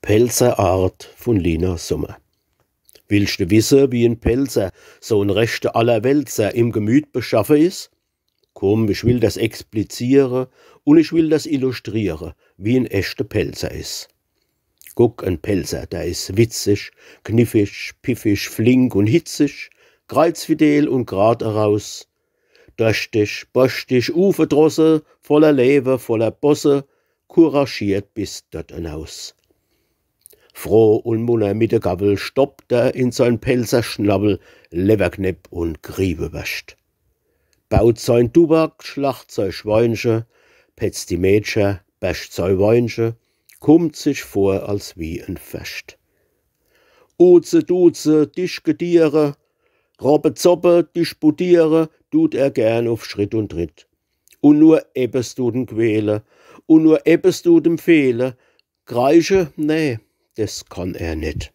Pelzerart von Lina Sommer. Willst du wissen, wie ein Pelzer, so ein rechter Allerweltser, im Gemüt beschaffen ist? Komm, ich will das explizieren und ich will das illustrieren, wie ein echter Pelzer ist. Guck, ein Pelzer, der ist witzig, kniffig, piffig, flink und hitzig, kreuzfidel und grad heraus, dörstig, bostig, uferdrosse, voller Leben, voller Bosse, couragiert bis dort hinaus. Froh und munter mit der Gabel stoppt er in sein Pelzerschnabel Leberknepp und Griebe wäscht. Baut sein Tubak, schlacht sein Schweinchen, petzt die Mädchen, bäscht sein Weinchen, kommt sich vor als wie ein Fest. Uze, Duze, Dischke Tiere, Robbe, Zoppe, Disputiere, tut er gern auf Schritt und Tritt. Und nur ebbes tut ihn quäle, und nur ebbes tut ihm fehle, Greiche, nee, das kann er nicht.